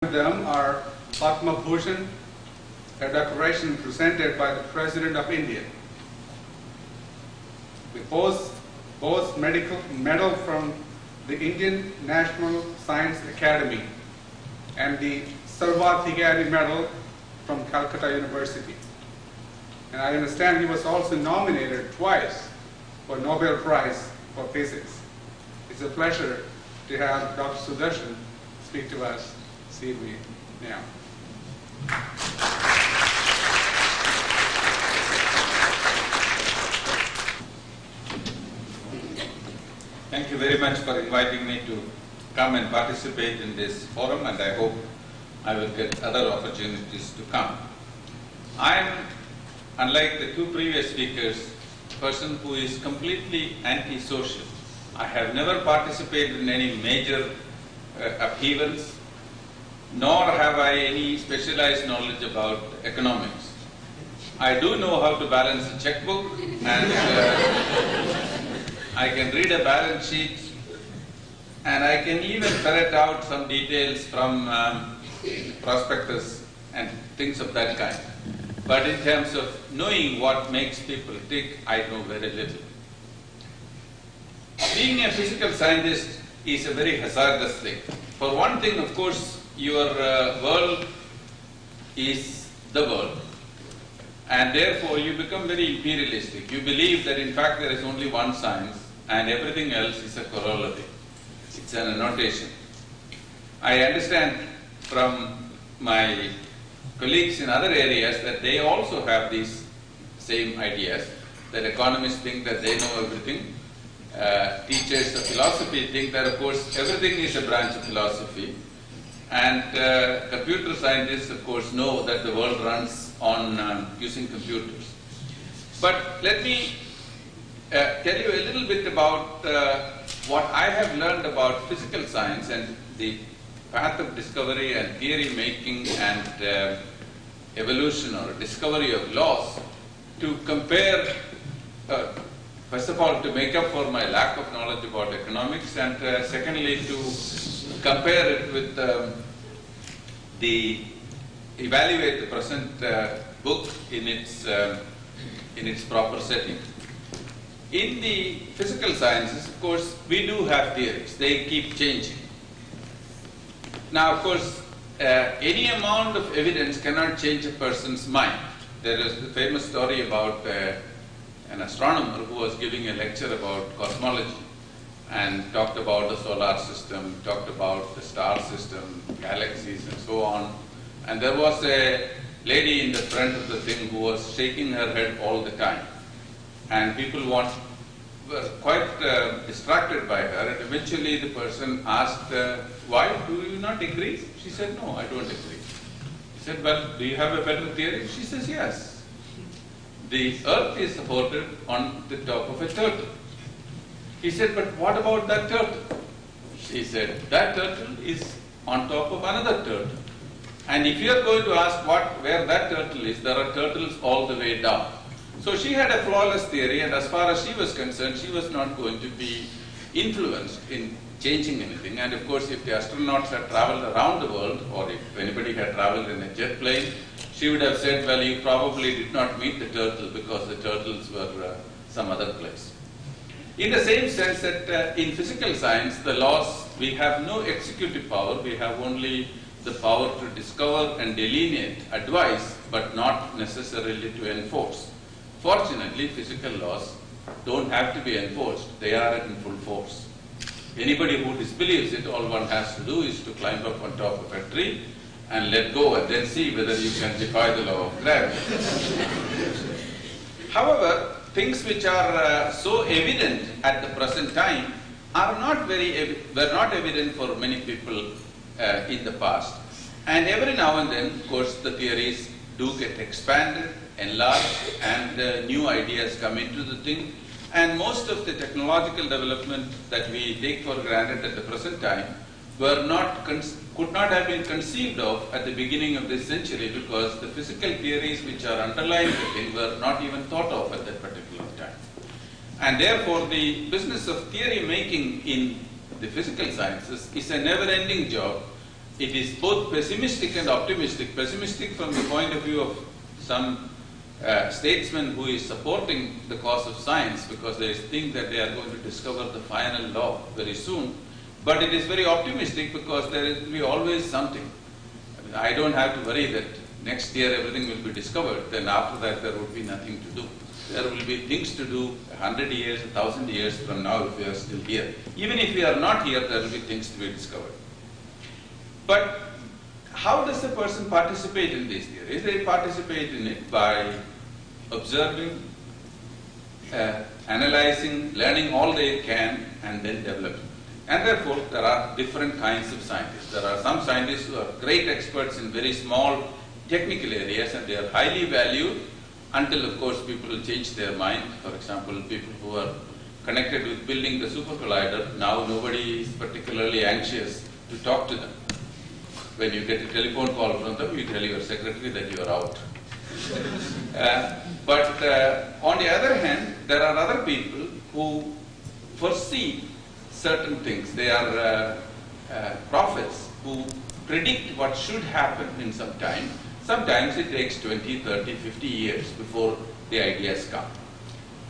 of them are Padma Bhushan, a decoration presented by the President of India. The post medical medal from the Indian National Science Academy and the Sarvathikari medal from Calcutta University. And I understand he was also nominated twice for Nobel Prize for Physics. It's a pleasure to have Dr. Sudarshan speak to us this evening now. Thank you very much for inviting me to come and participate in this forum, and I hope I will get other opportunities to come. I am, unlike the two previous speakers, a person who is completely antisocial. I have never participated in any major upheavals, nor have I any specialized knowledge about economics. I do know how to balance a checkbook, and I can read a balance sheet, and I can even ferret out some details from prospectus and things of that kind. But in terms of knowing what makes people tick, I know very little. Being a physical scientist is a very hazardous thing. For one thing, of course, your world is the world. And therefore, you become very imperialistic. You believe that in fact there is only one science and everything else is a corollary. It's an annotation. I understand from my colleagues in other areas that they also have these same ideas, that economists think that they know everything. Teachers of philosophy think that, of course, everything is a branch of philosophy. And computer scientists, of course, know that the world runs on using computers. But let me tell you a little bit about what I have learned about physical science and the path of discovery and theory making and evolution or discovery of laws, to compare, first of all, to make up for my lack of knowledge about economics, and secondly, to compare it with evaluate the present book in its proper setting. In the physical sciences, of course, we do have theories. They keep changing. Now, of course, any amount of evidence cannot change a person's mind. There is the famous story about an astronomer who was giving a lecture about cosmology and talked about the solar system, talked about the star system, galaxies, and so on. And there was a lady in the front of the thing who was shaking her head all the time. And people were quite distracted by her, and eventually the person asked, why do you not agree? She said, no, I don't agree. He said, well, do you have a better theory? She says, yes. The earth is supported on the top of a turtle. He said, but what about that turtle? She said, that turtle is on top of another turtle. And if you are going to ask where that turtle is, there are turtles all the way down. So she had a flawless theory, and as far as she was concerned, she was not going to be influenced in changing anything. And of course, if the astronauts had traveled around the world, or if anybody had traveled in a jet plane, she would have said, well, you probably did not meet the turtle because the turtles were some other place. In the same sense that in physical science, the laws, we have no executive power, we have only the power to discover and delineate, advise, but not necessarily to enforce. Fortunately, physical laws don't have to be enforced, they are in full force. Anybody who disbelieves it, all one has to do is to climb up on top of a tree and let go and then see whether you can defy the law of gravity. However, things which are so evident at the present time are were not evident for many people in the past. And every now and then, of course, the theories do get expanded, enlarged, and new ideas come into the thing. And most of the technological development that we take for granted at the present time could not have been conceived of at the beginning of this century, because the physical theories which are underlying the thing were not even thought of at that particular time. And therefore, the business of theory making in the physical sciences is a never-ending job, it is both pessimistic and optimistic. Pessimistic from the point of view of some statesman who is supporting the cause of science because they think that they are going to discover the final law very soon. But it is very optimistic because there will be always something. I mean, I don't have to worry that next year everything will be discovered, then after that there would be nothing to do. There will be things to do 100 years, 1,000 years from now if we are still here. Even if we are not here, there will be things to be discovered. But how does a person participate in these theories? They participate in it by observing, analyzing, learning all they can, and then developing. And therefore, there are different kinds of scientists. There are some scientists who are great experts in very small technical areas, and they are highly valued until, of course, people will change their mind. For example, people who are connected with building the super collider, now nobody is particularly anxious to talk to them. When you get a telephone call from them, you tell your secretary that you are out. But on the other hand, there are other people who foresee certain things. They are prophets who predict what should happen in some time. Sometimes it takes 20, 30, 50 years before the ideas come.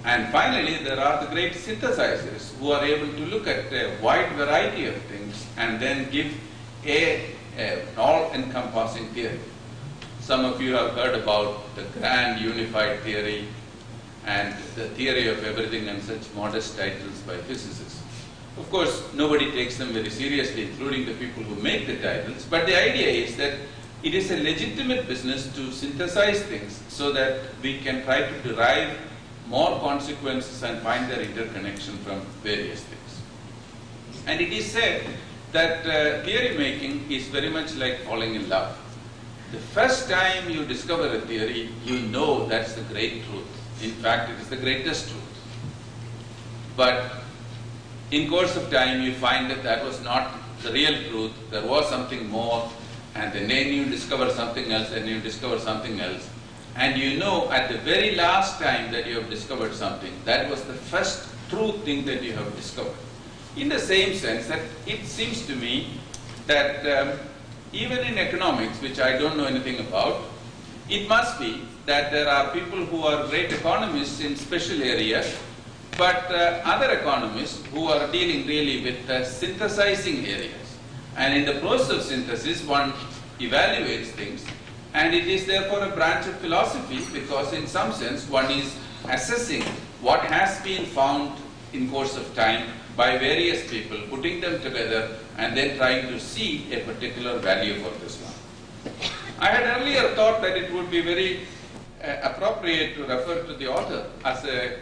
And finally, there are the great synthesizers who are able to look at a wide variety of things and then give an all-encompassing theory. Some of you have heard about the grand unified theory and the theory of everything and such modest titles by physicists. Of course, nobody takes them very seriously, including the people who make the titles, but the idea is that it is a legitimate business to synthesize things so that we can try to derive more consequences and find their interconnection from various things. And it is said that theory making is very much like falling in love. The first time you discover a theory, you know that's the great truth. In fact, it is the greatest truth. But in course of time, you find that that was not the real truth. There was something more, and then you discover something else, and you discover something else. And you know at the very last time that you have discovered something, that was the first true thing that you have discovered. In the same sense that it seems to me that even in economics, which I don't know anything about, it must be that there are people who are great economists in special areas, but other economists who are dealing really with synthesizing areas. And in the process of synthesis, one evaluates things, and it is therefore a branch of philosophy because in some sense one is assessing what has been found in course of time by various people, putting them together and then trying to see a particular value for this one. I had earlier thought that it would be very appropriate to refer to the author as a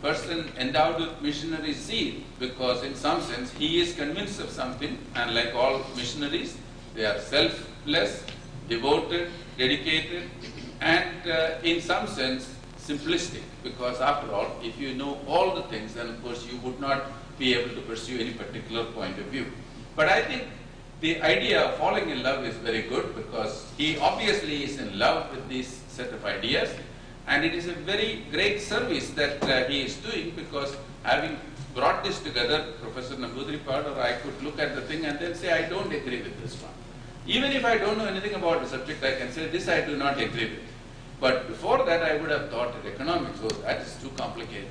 person endowed with missionary zeal, because in some sense he is convinced of something, and like all missionaries, they are selfless, devoted, dedicated, and in some sense simplistic, because after all, if you know all the things, then of course you would not be able to pursue any particular point of view. But I think the idea of falling in love is very good, because he obviously is in love with this set of ideas, and it is a very great service that he is doing, because having brought this together, Professor Namboodiripad or I could look at the thing and then say, I don't agree with this one. Even if I don't know anything about the subject, I can say, this I do not agree with. But before that, I would have thought that economics, oh, that is too complicated.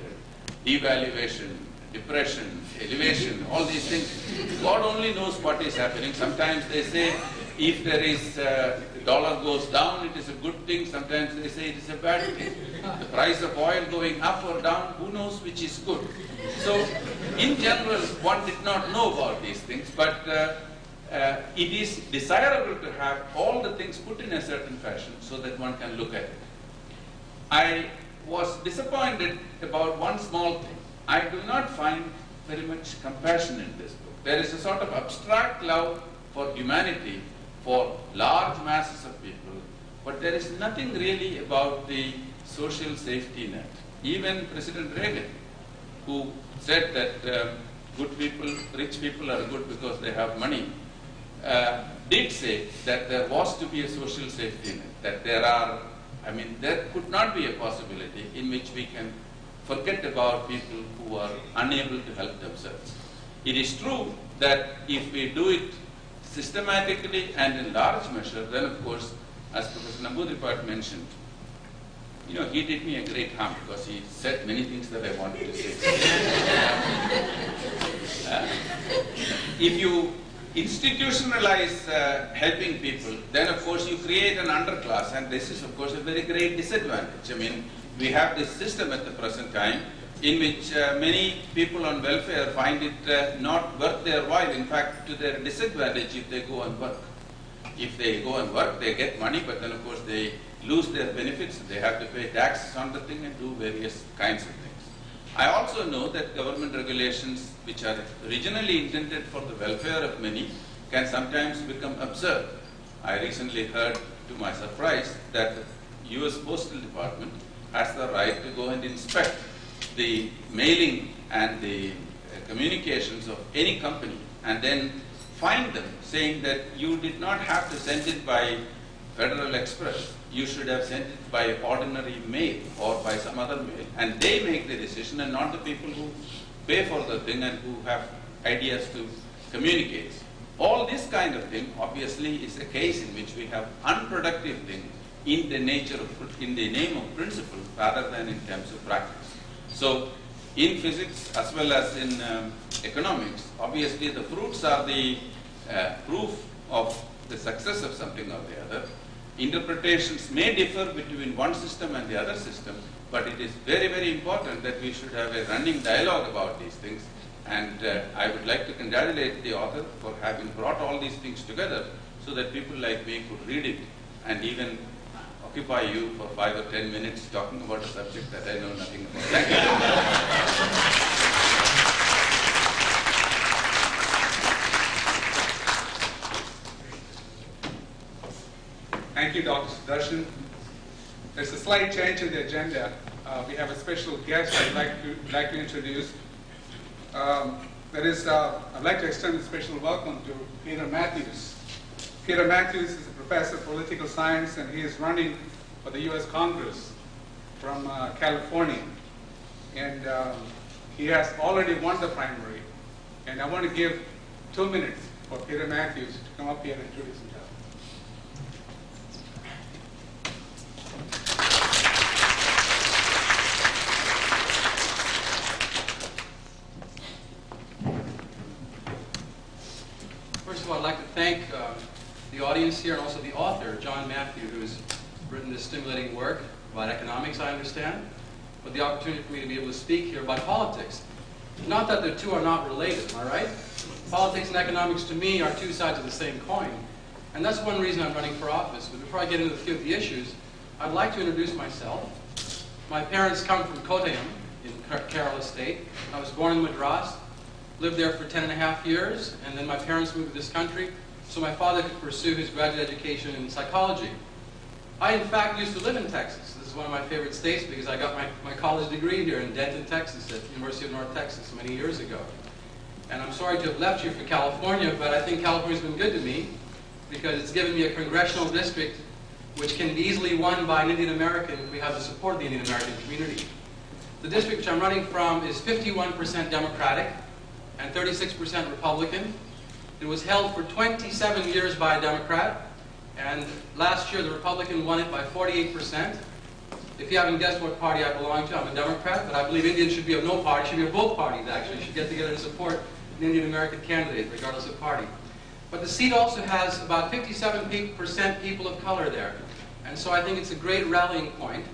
Devaluation, depression, elevation, all these things. God only knows what is happening. Sometimes they say, if there is, the dollar goes down, it is a good thing. Sometimes they say it is a bad thing. The price of oil going up or down, who knows which is good. So, in general, one did not know about these things, but it is desirable to have all the things put in a certain fashion so that one can look at it. I was disappointed about one small thing. I do not find very much compassion in this book. There is a sort of abstract love for humanity, for large masses of people, but there is nothing really about the social safety net. Even President Reagan, who said that good people, rich people are good because they have money, did say that there was to be a social safety net, that there could not be a possibility in which we can forget about people who are unable to help themselves. It is true that if we do it systematically and in large measure, then of course, as Professor Namboodiripad mentioned, he did me a great harm because he said many things that I wanted to say. If you institutionalize helping people, then of course you create an underclass, and this is of course a very great disadvantage. I mean, we have this system at the present time in which many people on welfare find it not worth their while, in fact to their disadvantage if they go and work. If they go and work, they get money, but then of course they lose their benefits, they have to pay taxes on the thing and do various kinds of things. I also know that government regulations which are originally intended for the welfare of many can sometimes become absurd. I recently heard, to my surprise, that the US Postal Department has the right to go and inspect the mailing and the communications of any company and then fine them, saying that you did not have to send it by Federal Express. You should have sent it by ordinary mail or by some other mail. And they make the decision and not the people who pay for the thing and who have ideas to communicate. All this kind of thing obviously is a case in which we have unproductive things in the name of principle rather than in terms of practice. So in physics as well as in economics, obviously the fruits are the proof of the success of something or the other. Interpretations may differ between one system and the other system, but it is very, very important that we should have a running dialogue about these things. And I would like to congratulate the author for having brought all these things together so that people like me could read it and even occupy you for 5 or 10 minutes talking about a subject that I know nothing about. Thank you. Thank you, Dr. Sudarshan. There's a slight change in the agenda. We have a special guest I'd like to introduce. I'd like to extend a special welcome to Peter Matthews. Peter Matthews is a professor of political science, and he is running for the U.S. Congress from California. And he has already won the primary. And I want to give 2 minutes for Peter Matthews to come up here and introduce himself. First of all, I'd like to thank the audience here and also the author, John Matthew, who has written this stimulating work about economics, I understand, for the opportunity for me to be able to speak here about politics. Not that the two are not related, am I right? Politics and economics to me are two sides of the same coin. And that's one reason I'm running for office. But before I get into a few of the issues, I'd like to introduce myself. My parents come from Kottayam in Kerala State. I was born in Madras, lived there for 10.5 years, and then my parents moved to this country so my father could pursue his graduate education in psychology. I, in fact, used to live in Texas. This is one of my favorite states because I got my college degree here in Denton, Texas, at the University of North Texas many years ago. And I'm sorry to have left you for California, but I think California's been good to me because it's given me a congressional district which can be easily won by an Indian American if we have the support of the Indian American community. The district which I'm running from is 51% Democratic and 36% Republican. It was held for 27 years by a Democrat, and last year the Republican won it by 48%. If you haven't guessed what party I belong to, I'm a Democrat, but I believe Indians should be of no party, should be of both parties actually, should get together to support an Indian American candidate, regardless of party. But the seat also has about 57% people of color there, and so I think it's a great rallying point.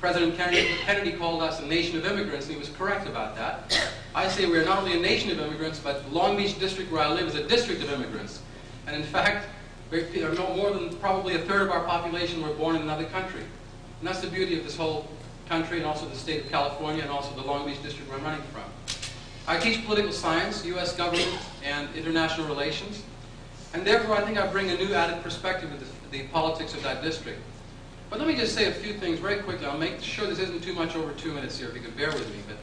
President Kennedy called us a nation of immigrants, and he was correct about that. I say we're not only a nation of immigrants, but the Long Beach district where I live is a district of immigrants. And in fact, more than probably a third of our population were born in another country. And that's the beauty of this whole country and also the state of California and also the Long Beach district where I'm running from. I teach political science, U.S. government, and international relations. And therefore, I think I bring a new added perspective to the politics of that district. But let me just say a few things very quickly. I'll make sure this isn't too much over 2 minutes here, if you can bear with me. But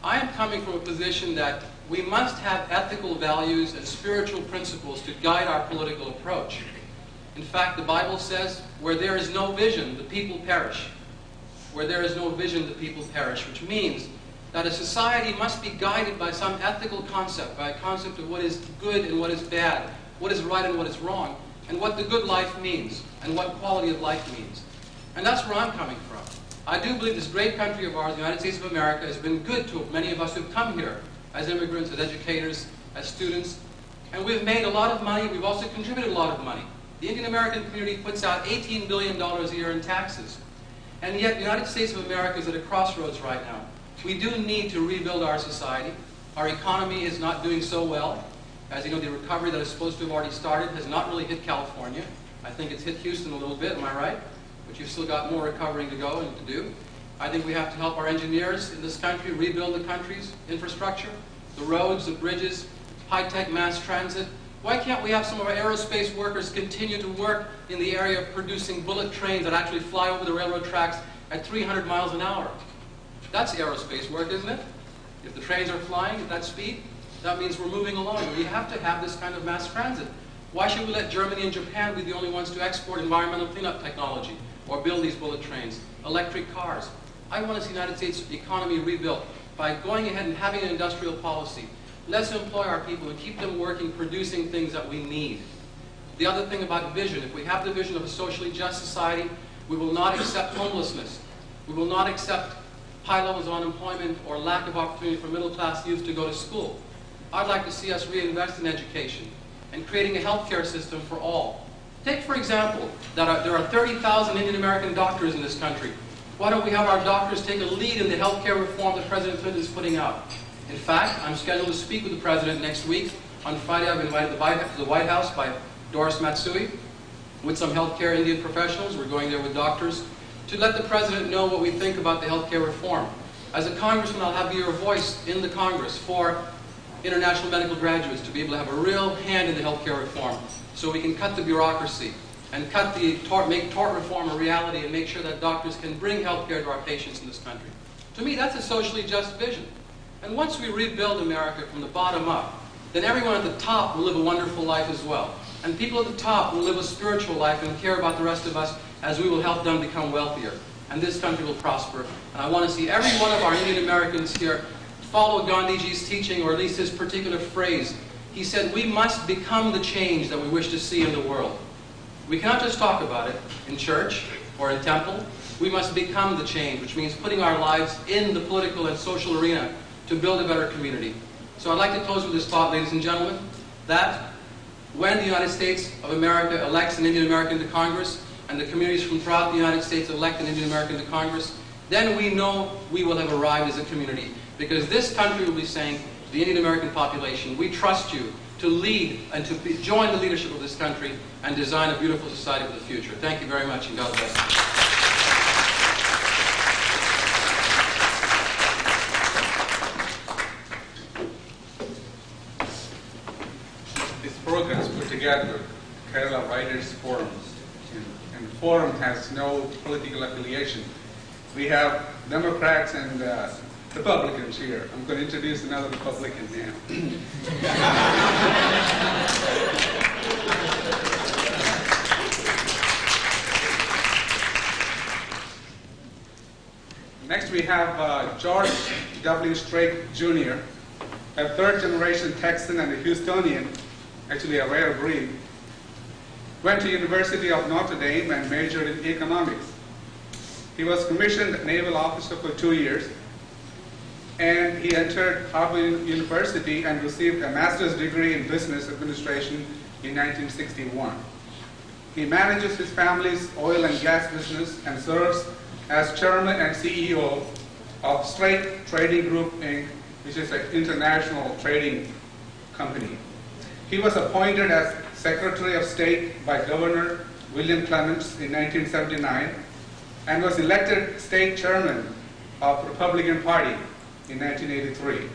I am coming from a position that we must have ethical values and spiritual principles to guide our political approach. In fact, the Bible says, where there is no vision, the people perish. Where there is no vision, the people perish, which means that a society must be guided by some ethical concept, by a concept of what is good and what is bad, what is right and what is wrong, and what the good life means, and what quality of life means. And that's where I'm coming from. I do believe this great country of ours, the United States of America, has been good to many of us who've come here as immigrants, as educators, as students. And we've made a lot of money. We've also contributed a lot of money. The Indian American community puts out $18 billion a year in taxes. And yet the United States of America is at a crossroads right now. We do need to rebuild our society. Our economy is not doing so well. As you know, the recovery that is supposed to have already started has not really hit California. I think it's hit Houston a little bit, am I right? But you've still got more recovering to go and to do. I think we have to help our engineers in this country rebuild the country's infrastructure, the roads, the bridges, high-tech mass transit. Why can't we have some of our aerospace workers continue to work in the area of producing bullet trains that actually fly over the railroad tracks at 300 miles an hour? That's aerospace work, isn't it? If the trains are flying at that speed, that means we're moving along. We have to have this kind of mass transit. Why should we let Germany and Japan be the only ones to export environmental cleanup technology or build these bullet trains, electric cars? I want to see the United States economy rebuilt by going ahead and having an industrial policy. Let's employ our people and keep them working, producing things that we need. The other thing about vision, if we have the vision of a socially just society, we will not accept homelessness. We will not accept high levels of unemployment or lack of opportunity for middle-class youth to go to school. I'd like to see us reinvest in education and creating a healthcare system for all. Take, for example, that there are 30,000 Indian American doctors in this country. Why don't we have our doctors take a lead in the healthcare reform that President Clinton is putting out? In fact, I'm scheduled to speak with the President next week. On Friday, I've been invited to the White House by Doris Matsui with some healthcare Indian professionals. We're going there with doctors to let the President know what we think about the healthcare reform. As a congressman, I'll have your voice in the Congress for international medical graduates to be able to have a real hand in the healthcare reform so we can cut the bureaucracy and make tort reform a reality and make sure that doctors can bring healthcare to our patients in this country. To me, that's a socially just vision. And once we rebuild America from the bottom up, then everyone at the top will live a wonderful life as well. And people at the top will live a spiritual life and care about the rest of us as we will help them become wealthier. And this country will prosper. And I want to see every one of our Indian Americans here follow Gandhiji's teaching, or at least his particular phrase. He said, we must become the change that we wish to see in the world. We cannot just talk about it in church or in temple. We must become the change, which means putting our lives in the political and social arena to build a better community. So I'd like to close with this thought, ladies and gentlemen, that when the United States of America elects an Indian American to Congress, and the communities from throughout the United States elect an Indian American to Congress, then we know we will have arrived as a community. Because this country will be saying to the Indian American population, we trust you to lead and to join the leadership of this country and design a beautiful society for the future. Thank you very much, and God bless you. This program is put together Kerala Writers Forums, and the forum has no political affiliation. We have Democrats and Republicans here. I'm going to introduce another Republican now. Next we have George W. Strait Jr., a third-generation Texan and a Houstonian, actually a rare breed. Went to University of Notre Dame and majored in economics. He was commissioned naval officer for 2 years, and he entered Harvard University and received a master's degree in business administration in 1961. He manages his family's oil and gas business and serves as chairman and CEO of Strait Trading Group, Inc., which is an international trading company. He was appointed as Secretary of State by Governor William Clements in 1979 and was elected state chairman of the Republican Party in 1983.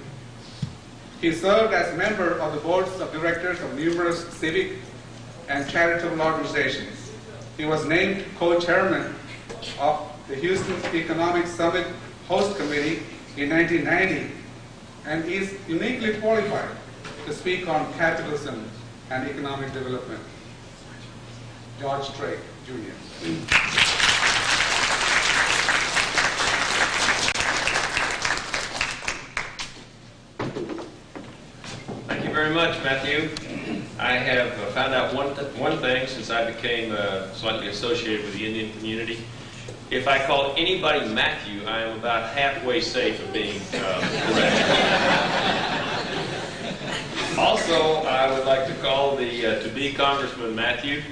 He served as member of the boards of directors of numerous civic and charitable organizations. He was named co-chairman of the Houston Economic Summit Host Committee in 1990 and is uniquely qualified to speak on capitalism and economic development. George Strait, Jr. Thank you very much, Matthew. I have found out one thing since I became slightly associated with the Indian community. If I call anybody Matthew, I am about halfway safe of being correct. Also, I would like to call the to-be Congressman Matthew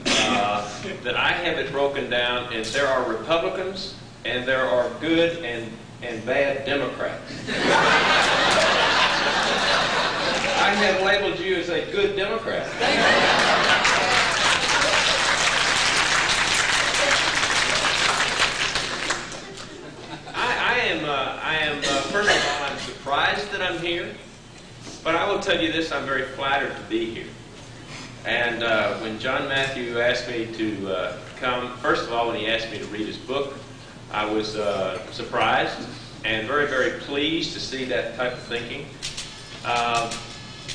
that I have it broken down, and there are Republicans and there are good and bad Democrats. I have labeled you as a good Democrat. First of all, I'm surprised that I'm here, but I will tell you this, I'm very flattered to be here. And when John Matthew asked me to come, first of all, when he asked me to read his book, I was surprised and very, very pleased to see that type of thinking.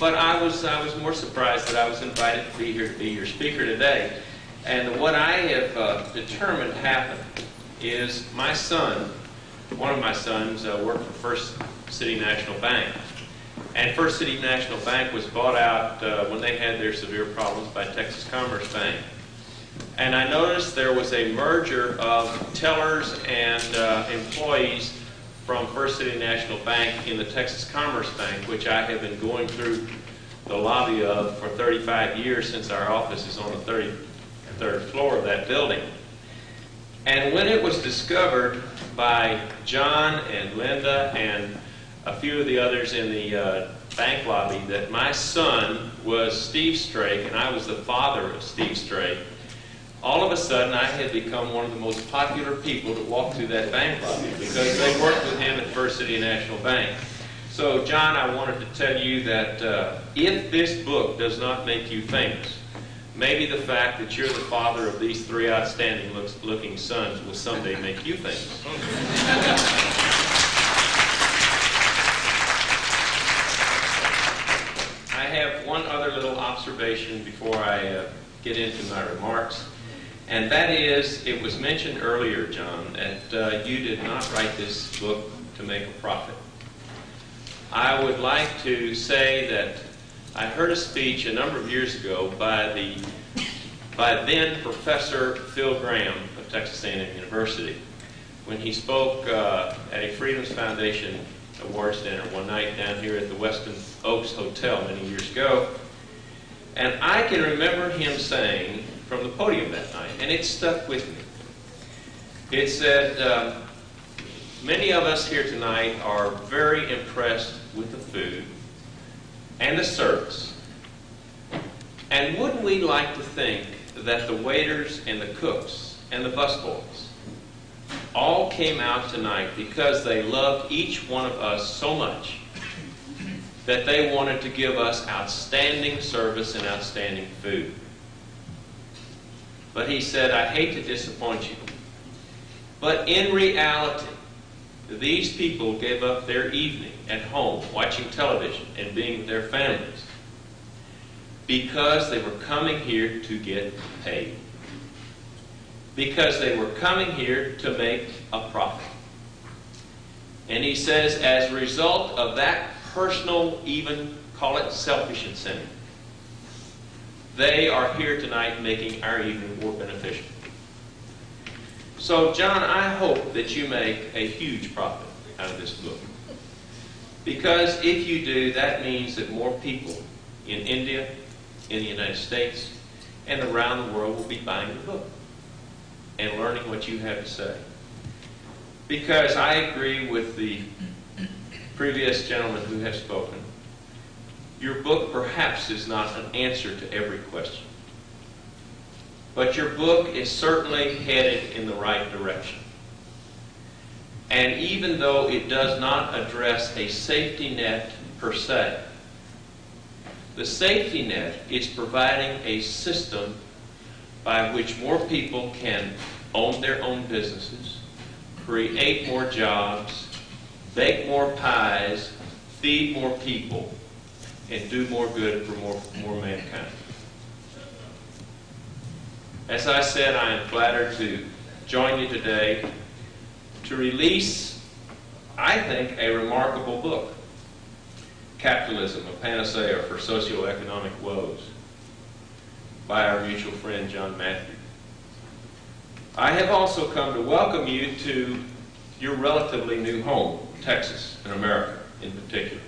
But I was more surprised that I was invited to be here to be your speaker today. And what I have determined happened is my son, one of my sons, worked for First City National Bank. And First City National Bank was bought out when they had their severe problems by Texas Commerce Bank. And I noticed there was a merger of tellers and employees from First City National Bank in the Texas Commerce Bank, which I have been going through the lobby of for 35 years since our office is on the 33rd floor of that building. And when it was discovered by John and Linda and a few of the others in the bank lobby that my son was Steve Strake and I was the father of Steve Strake, all of a sudden I had become one of the most popular people to walk through that bank lobby because they worked with him at First City National Bank. So John, I wanted to tell you that if this book does not make you famous, maybe the fact that you're the father of these three outstanding looking sons will someday make you famous. I have one other little observation before I get into my remarks, and that is, it was mentioned earlier, John, that you did not write this book to make a profit. I would like to say that I heard a speech a number of years ago by then Professor Phil Graham of Texas A&M University when he spoke at a Freedom's Foundation awards dinner one night down here at the Weston Oaks Hotel many years ago. And I can remember him saying from the podium that night, and it stuck with me. It said, many of us here tonight are very impressed with the food and the service. And wouldn't we like to think that the waiters and the cooks and the busboys all came out tonight because they loved each one of us so much that they wanted to give us outstanding service and outstanding food. But he said, I hate to disappoint you, but in reality, these people gave up their evening at home watching television and being with their families because they were coming here to get paid. Because they were coming here to make a profit. And he says, as a result of that personal, even call it selfish incentive, they are here tonight making our evening more beneficial. So, John, I hope that you make a huge profit out of this book. Because if you do, that means that more people in India, in the United States, and around the world will be buying the book and learning what you have to say. Because I agree with the previous gentleman who has spoken. Your book perhaps is not an answer to every question. But your book is certainly headed in the right direction. And even though it does not address a safety net per se, the safety net is providing a system by which more people can own their own businesses, create more jobs, bake more pies, feed more people, and do more good for more mankind. As I said, I am flattered to join you today to release, I think, a remarkable book. Capitalism, a Panacea for Socioeconomic Woes, by our mutual friend John Matthew. I have also come to welcome you to your relatively new home, Texas, and America in particular.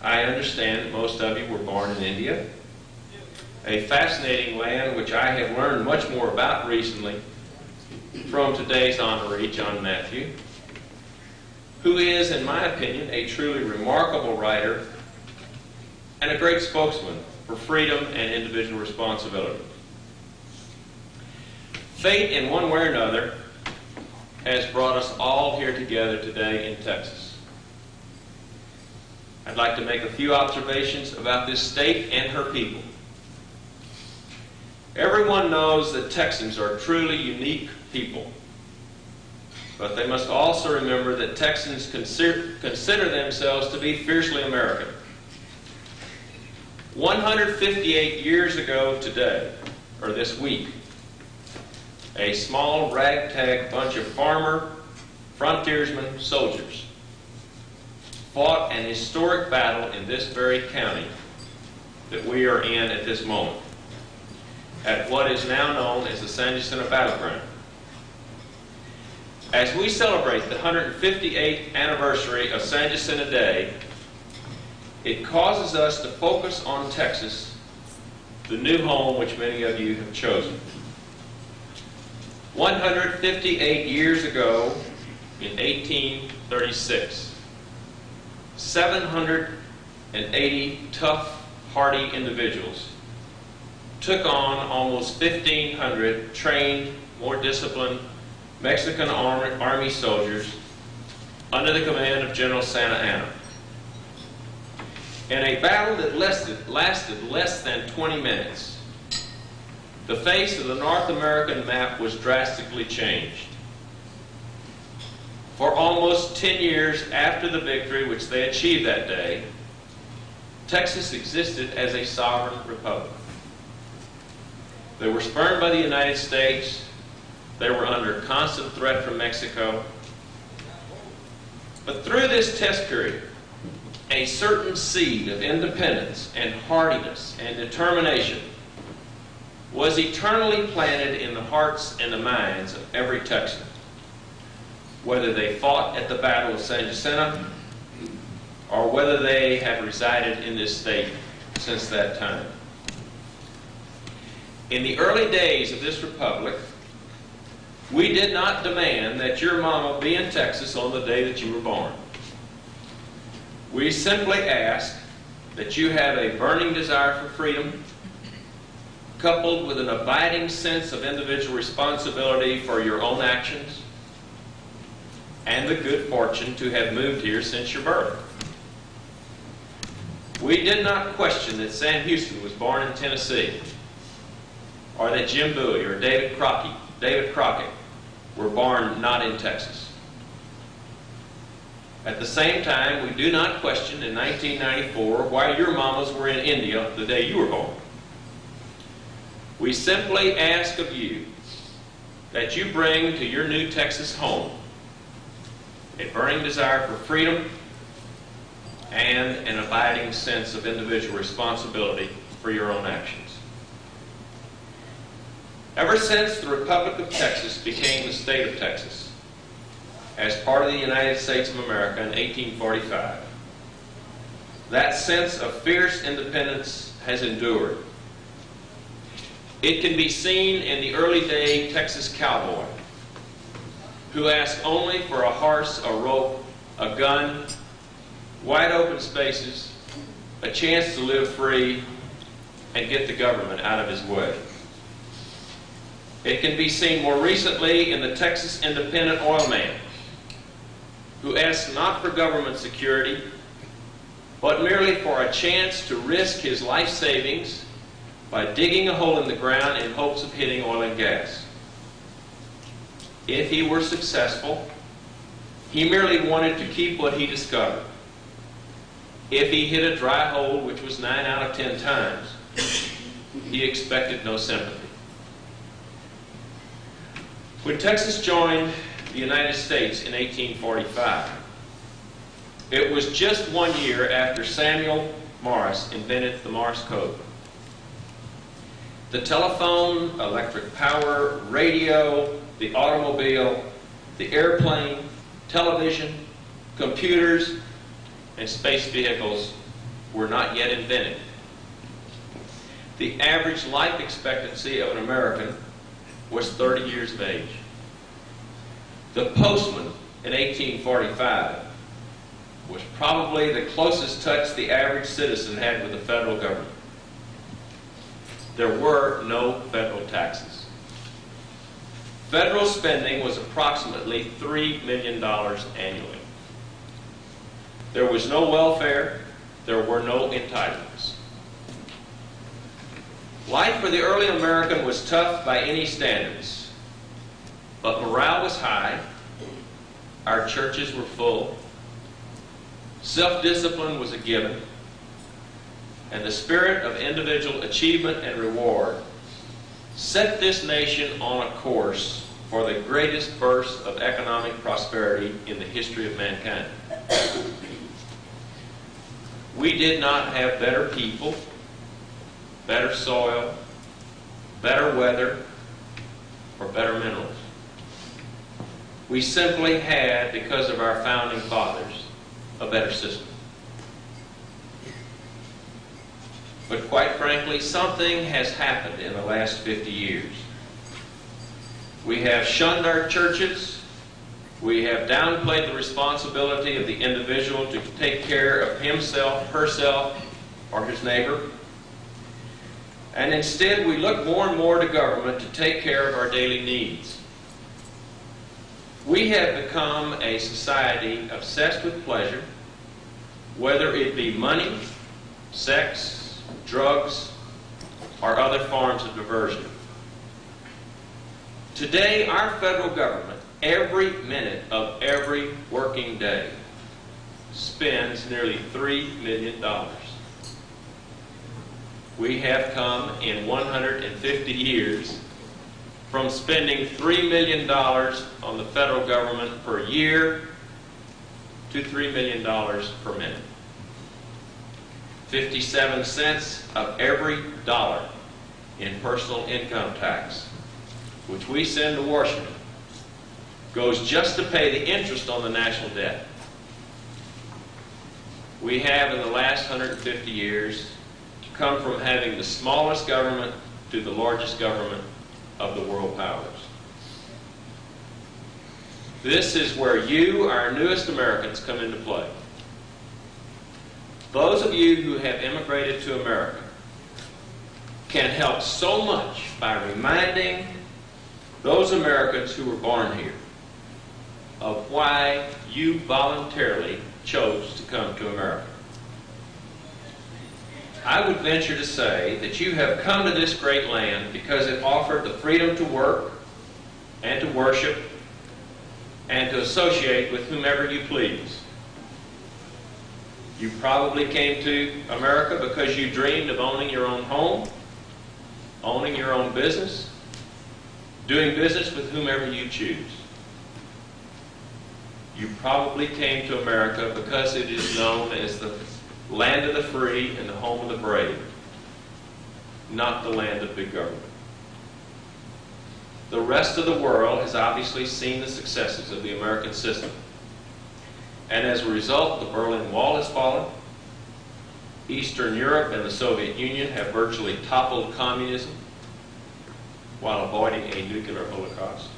I understand that most of you were born in India, a fascinating land which I have learned much more about recently from today's honoree, John Matthew, who is, in my opinion, a truly remarkable writer and a great spokesman for freedom and individual responsibility. Fate, in one way or another, has brought us all here together today in Texas. I'd like to make a few observations about this state and her people. Everyone knows that Texans are truly unique people, but they must also remember that Texans consider themselves to be fiercely American. 158 years ago today, or this week, a small ragtag bunch of farmer, frontiersmen, soldiers fought an historic battle in this very county that we are in at this moment, at what is now known as the San Jacinto Battleground. As we celebrate the 158th anniversary of San Jacinto Day, it causes us to focus on Texas, the new home which many of you have chosen. 158 years ago, in 1836, 780 tough, hardy individuals took on almost 1,500 trained, more disciplined Mexican Army soldiers under the command of General Santa Anna. In a battle that lasted less than 20 minutes, the face of the North American map was drastically changed. For almost 10 years after the victory which they achieved that day, Texas existed as a sovereign republic. They were spurned by the United States. They were under constant threat from Mexico. But through this test period, a certain seed of independence and hardiness and determination was eternally planted in the hearts and the minds of every Texan, whether they fought at the Battle of San Jacinto or whether they have resided in this state since that time. In the early days of this republic, we did not demand that your mama be in Texas on the day that you were born. We simply asked that you have a burning desire for freedom, coupled with an abiding sense of individual responsibility for your own actions, and the good fortune to have moved here since your birth. We did not question that Sam Houston was born in Tennessee, or that Jim Bowie or David Crockett were born not in Texas. At the same time, we do not question in 1994 why your mamas were in India the day you were born. We simply ask of you that you bring to your new Texas home a burning desire for freedom and an abiding sense of individual responsibility for your own actions. Ever since the Republic of Texas became the state of Texas, as part of the United States of America in 1845, that sense of fierce independence has endured. It can be seen in the early day Texas cowboy, who asked only for a horse, a rope, a gun, wide open spaces, a chance to live free, and get the government out of his way. It can be seen more recently in the Texas independent oil man, who asks not for government security, but merely for a chance to risk his life savings by digging a hole in the ground in hopes of hitting oil and gas. If he were successful, he merely wanted to keep what he discovered. If he hit a dry hole, which was 9 out of 10 times, he expected no sympathy. When Texas joined the United States in 1845, It was just 1 year after Samuel Morse invented the Morse code. The telephone, electric power, radio, the automobile, the airplane, television, computers, and space vehicles were not yet invented. The average life expectancy of an American was 30 years of age. The postman in 1845 was probably the closest touch the average citizen had with the federal government. There were no federal taxes. Federal spending was approximately $3 million annually. There was no welfare. There were no entitlements. Life for the early American was tough by any standards, but morale was high. Our churches were full. Self-discipline was a given, and the spirit of individual achievement and reward set this nation on a course for the greatest burst of economic prosperity in the history of mankind. We did not have better people, better soil, better weather, or better minerals. We simply had, because of our founding fathers, a better system. But quite frankly, something has happened in the last 50 years. We have shunned our churches. We have downplayed the responsibility of the individual to take care of himself, herself, or his neighbor. And instead, we look more and more to government to take care of our daily needs. We have become a society obsessed with pleasure, whether it be money, sex, drugs, or other forms of diversion. Today, our federal government, every minute of every working day, spends nearly $3 million. We have come in 150 years from spending $3 million on the federal government per year to $3 million per minute. 57 cents of every dollar in personal income tax, which we send to Washington, goes just to pay the interest on the national debt. We have, in the last 150 years, come from having the smallest government to the largest government of the world powers. This is where you, our newest Americans, come into play. Those of you who have immigrated to America can help so much by reminding those Americans who were born here of why you voluntarily chose to come to America. I would venture to say that you have come to this great land because it offered the freedom to work and to worship and to associate with whomever you please. You probably came to America because you dreamed of owning your own home, owning your own business, doing business with whomever you choose. You probably came to America because it is known as the land of the free and the home of the brave, not the land of big government. The rest of the world has obviously seen the successes of the American system. And as a result, the Berlin Wall has fallen. Eastern Europe and the Soviet Union have virtually toppled communism while avoiding a nuclear holocaust.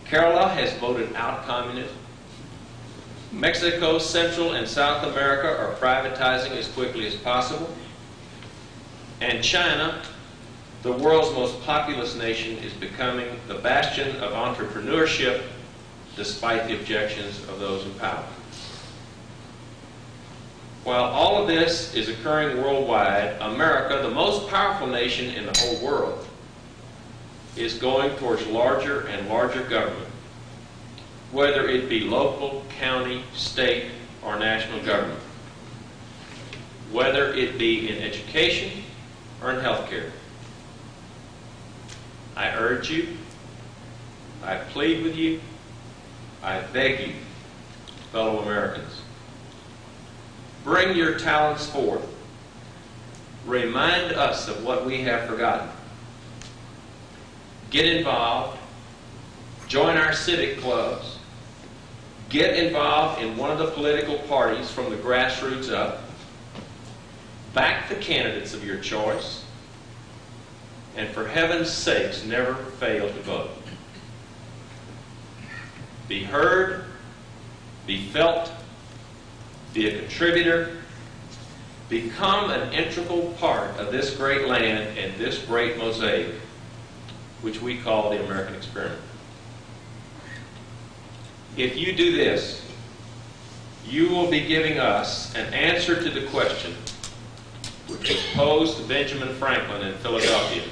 Kerala has voted out communism. Mexico, Central and South America are privatizing as quickly as possible. And China, the world's most populous nation, is becoming the bastion of entrepreneurship despite the objections of those in power. While all of this is occurring worldwide, America, the most powerful nation in the whole world, is going towards larger and larger government, whether it be local, county, state, or national government, whether it be in education or in healthcare. I urge you, I plead with you, I beg you, fellow Americans, Bring your talents forth. Remind us of what we have forgotten. Get involved. Join our civic clubs. Get involved in one of the political parties from the grassroots up. Back the candidates of your choice. And for heaven's sakes, never fail to vote. Be heard, be felt, be a contributor, become an integral part of this great land and this great mosaic, which we call the American experiment. If you do this, you will be giving us an answer to the question which was posed to Benjamin Franklin in Philadelphia